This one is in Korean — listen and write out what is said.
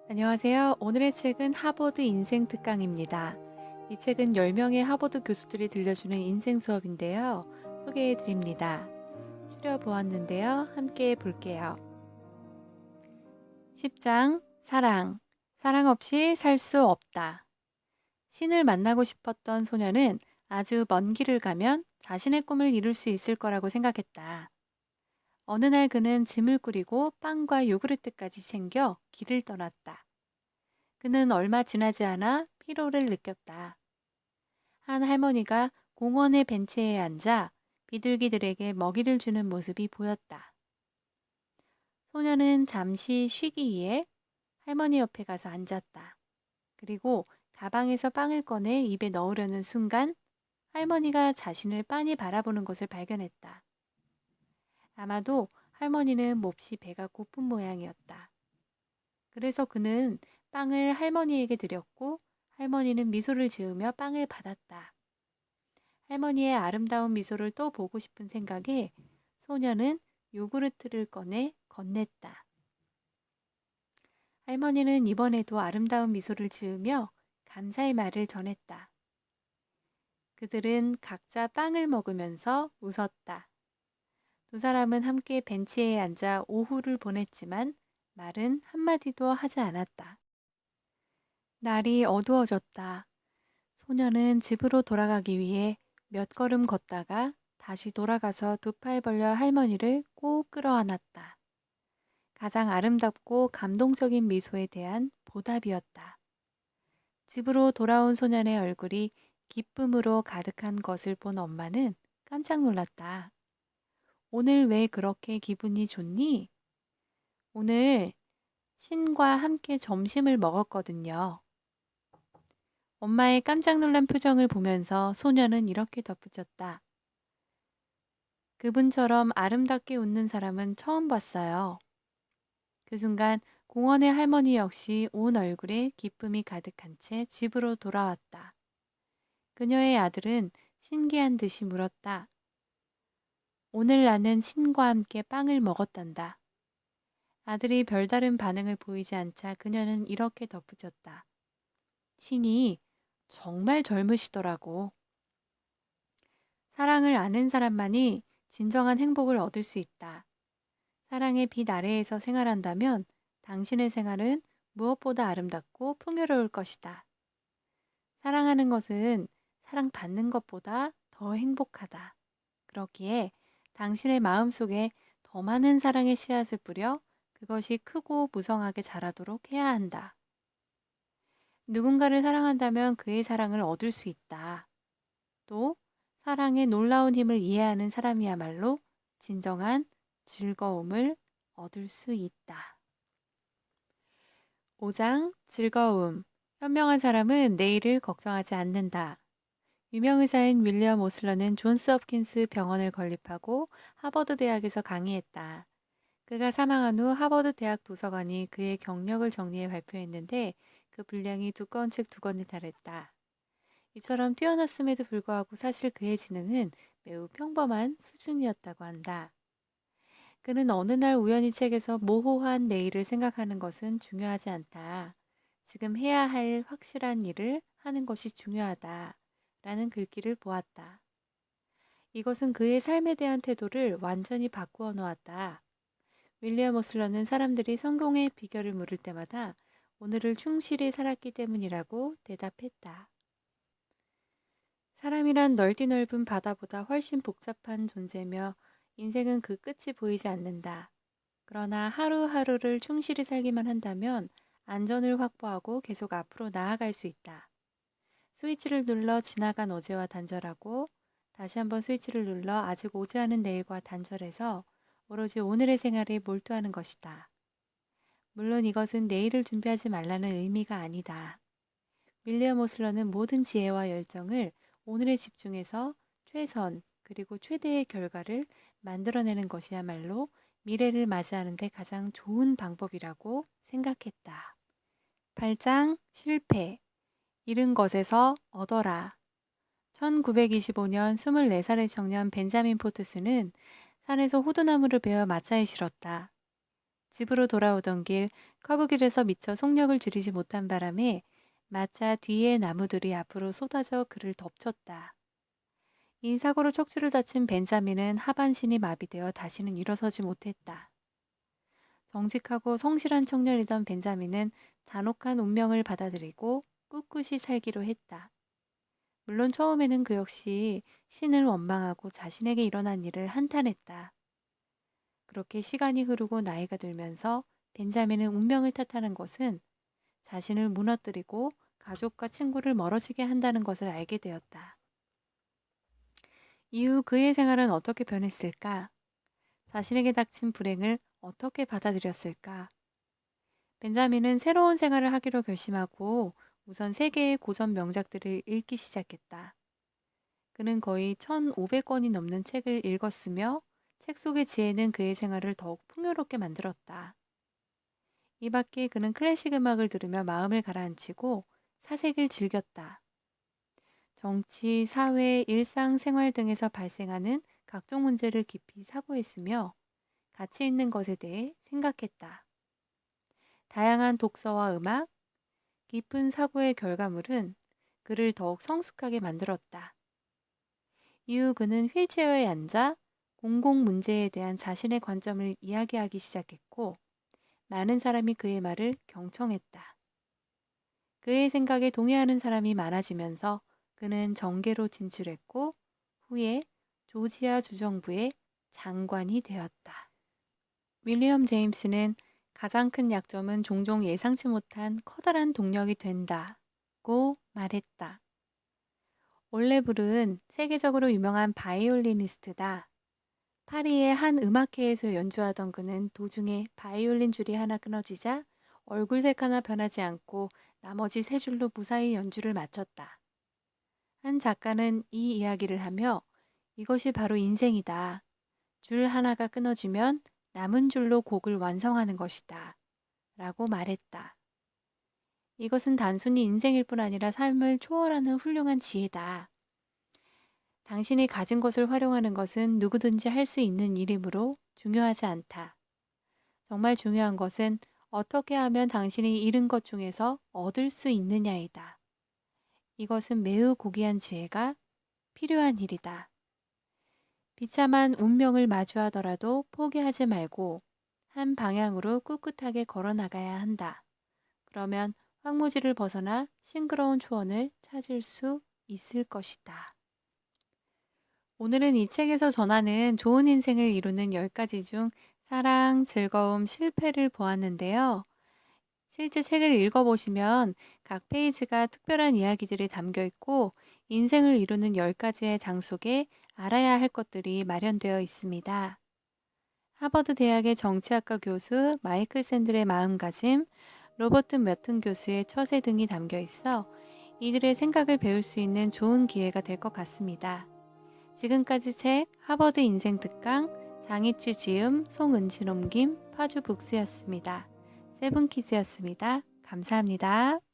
안녕하세요. 오늘의 책은 하버드 인생 특강입니다. 이 책은 10명의 하버드 교수들이 들려주는 인생 수업인데요. 소개해 드립니다. 추려 보았는데요. 함께 볼게요. 10장 사랑. 사랑 없이 살 수 없다. 신을 만나고 싶었던 소녀는 아주 먼 길을 가면 자신의 꿈을 이룰 수 있을 거라고 생각했다. 어느 날 그는 짐을 꾸리고 빵과 요구르트까지 챙겨 길을 떠났다. 그는 얼마 지나지 않아 피로를 느꼈다. 한 할머니가 공원의 벤치에 앉아 비둘기들에게 먹이를 주는 모습이 보였다. 소녀는 잠시 쉬기 위해 할머니 옆에 가서 앉았다. 그리고 가방에서 빵을 꺼내 입에 넣으려는 순간 할머니가 자신을 빤히 바라보는 것을 발견했다. 아마도 할머니는 몹시 배가 고픈 모양이었다. 그래서 그는 빵을 할머니에게 드렸고 할머니는 미소를 지으며 빵을 받았다. 할머니의 아름다운 미소를 또 보고 싶은 생각에 소녀는 요구르트를 꺼내 건넸다. 할머니는 이번에도 아름다운 미소를 지으며 감사의 말을 전했다. 그들은 각자 빵을 먹으면서 웃었다. 두 사람은 함께 벤치에 앉아 오후를 보냈지만 말은 한마디도 하지 않았다. 날이 어두워졌다. 소녀는 집으로 돌아가기 위해 몇 걸음 걷다가 다시 돌아가서 두 팔 벌려 할머니를 꼭 끌어안았다. 가장 아름답고 감동적인 미소에 대한 보답이었다. 집으로 돌아온 소년의 얼굴이 기쁨으로 가득한 것을 본 엄마는 깜짝 놀랐다. 오늘 왜 그렇게 기분이 좋니? 오늘 신과 함께 점심을 먹었거든요. 엄마의 깜짝 놀란 표정을 보면서 소녀는 이렇게 덧붙였다. 그분처럼 아름답게 웃는 사람은 처음 봤어요. 그 순간 공원의 할머니 역시 온 얼굴에 기쁨이 가득한 채 집으로 돌아왔다. 그녀의 아들은 신기한 듯이 물었다. 오늘 나는 신과 함께 빵을 먹었단다. 아들이 별다른 반응을 보이지 않자 그녀는 이렇게 덧붙였다. 신이 정말 젊으시더라고. 사랑을 아는 사람만이 진정한 행복을 얻을 수 있다. 사랑의 빛 아래에서 생활한다면 당신의 생활은 무엇보다 아름답고 풍요로울 것이다. 사랑하는 것은 사랑받는 것보다 더 행복하다. 그렇기에 당신의 마음속에 더 많은 사랑의 씨앗을 뿌려 그것이 크고 무성하게 자라도록 해야 한다. 누군가를 사랑한다면 그의 사랑을 얻을 수 있다. 또 사랑의 놀라운 힘을 이해하는 사람이야말로 진정한 즐거움을 얻을 수 있다. 5장 즐거움. 현명한 사람은 내일을 걱정하지 않는다. 유명 의사인 윌리엄 오슬러는 존스 홉킨스 병원을 건립하고 하버드 대학에서 강의했다. 그가 사망한 후 하버드 대학 도서관이 그의 경력을 정리해 발표했는데 그 분량이 두꺼운 책 2권에 달했다. 이처럼 뛰어났음에도 불구하고 사실 그의 지능은 매우 평범한 수준이었다고 한다. 그는 어느 날 우연히 책에서 모호한 내일을 생각하는 것은 중요하지 않다. 지금 해야 할 확실한 일을 하는 것이 중요하다. 라는 글귀를 보았다. 이것은 그의 삶에 대한 태도를 완전히 바꾸어 놓았다. 윌리엄 오슬러는 사람들이 성공의 비결을 물을 때마다 오늘을 충실히 살았기 때문이라고 대답했다. 사람이란 넓디 넓은 바다보다 훨씬 복잡한 존재며 인생은 그 끝이 보이지 않는다. 그러나 하루하루를 충실히 살기만 한다면 안전을 확보하고 계속 앞으로 나아갈 수 있다. 스위치를 눌러 지나간 어제와 단절하고 다시 한번 스위치를 눌러 아직 오지 않은 내일과 단절해서 오로지 오늘의 생활에 몰두하는 것이다. 물론 이것은 내일을 준비하지 말라는 의미가 아니다. 윌리엄 오슬러는 모든 지혜와 열정을 오늘에 집중해서 최선 그리고 최대의 결과를 만들어내는 것이야말로 미래를 맞이하는 데 가장 좋은 방법이라고 생각했다. 8장 실패. 잃은 것에서 얻어라. 1925년 24살의 청년 벤자민 포트스는 산에서 호두나무를 베어 마차에 실었다. 집으로 돌아오던 길 커브길에서 미처 속력을 줄이지 못한 바람에 마차 뒤의 나무들이 앞으로 쏟아져 그를 덮쳤다. 이 사고로 척추를 다친 벤자민은 하반신이 마비되어 다시는 일어서지 못했다. 정직하고 성실한 청년이던 벤자민은 잔혹한 운명을 받아들이고 꿋꿋이 살기로 했다. 물론 처음에는 그 역시 신을 원망하고 자신에게 일어난 일을 한탄했다. 그렇게 시간이 흐르고 나이가 들면서 벤자민은 운명을 탓하는 것은 자신을 무너뜨리고 가족과 친구를 멀어지게 한다는 것을 알게 되었다. 이후 그의 생활은 어떻게 변했을까? 자신에게 닥친 불행을 어떻게 받아들였을까? 벤자민은 새로운 생활을 하기로 결심하고 우선 세계의 고전 명작들을 읽기 시작했다. 그는 거의 1,500권이 넘는 책을 읽었으며 책 속의 지혜는 그의 생활을 더욱 풍요롭게 만들었다. 이 밖에 그는 클래식 음악을 들으며 마음을 가라앉히고 사색을 즐겼다. 정치, 사회, 일상, 생활 등에서 발생하는 각종 문제를 깊이 사고했으며 가치 있는 것에 대해 생각했다. 다양한 독서와 음악, 깊은 사고의 결과물은 그를 더욱 성숙하게 만들었다. 이후 그는 휠체어에 앉아 공공 문제에 대한 자신의 관점을 이야기하기 시작했고, 많은 사람이 그의 말을 경청했다. 그의 생각에 동의하는 사람이 많아지면서 그는 정계로 진출했고, 후에 조지아 주정부의 장관이 되었다. 윌리엄 제임스는 가장 큰 약점은 종종 예상치 못한 커다란 동력이 된다고 말했다. 올레불은 세계적으로 유명한 바이올리니스트다. 파리의 한 음악회에서 연주하던 그는 도중에 바이올린 줄이 하나 끊어지자 얼굴색 하나 변하지 않고 나머지 세 줄로 무사히 연주를 마쳤다. 한 작가는 이 이야기를 하며 이것이 바로 인생이다. 줄 하나가 끊어지면 남은 줄로 곡을 완성하는 것이다. 라고 말했다. 이것은 단순히 인생일 뿐 아니라 삶을 초월하는 훌륭한 지혜다. 당신이 가진 것을 활용하는 것은 누구든지 할 수 있는 일이므로 중요하지 않다. 정말 중요한 것은 어떻게 하면 당신이 잃은 것 중에서 얻을 수 있느냐이다. 이것은 매우 고귀한 지혜가 필요한 일이다. 비참한 운명을 마주하더라도 포기하지 말고 한 방향으로 꿋꿋하게 걸어 나가야 한다. 그러면 황무지를 벗어나 싱그러운 초원을 찾을 수 있을 것이다. 오늘은 이 책에서 전하는 좋은 인생을 이루는 10가지 중 사랑, 즐거움, 실패를 보았는데요. 실제 책을 읽어보시면 각 페이지가 특별한 이야기들이 담겨 있고 인생을 이루는 10가지의 장 속에 알아야 할 것들이 마련되어 있습니다. 하버드 대학의 정치학과 교수 마이클 샌들의 마음가짐, 로버트 머튼 교수의 처세 등이 담겨 있어 이들의 생각을 배울 수 있는 좋은 기회가 될 것 같습니다. 지금까지 책 하버드 인생 특강 장이치 지음 송은진 옮김 파주북스였습니다. 세븐키즈였습니다. 감사합니다.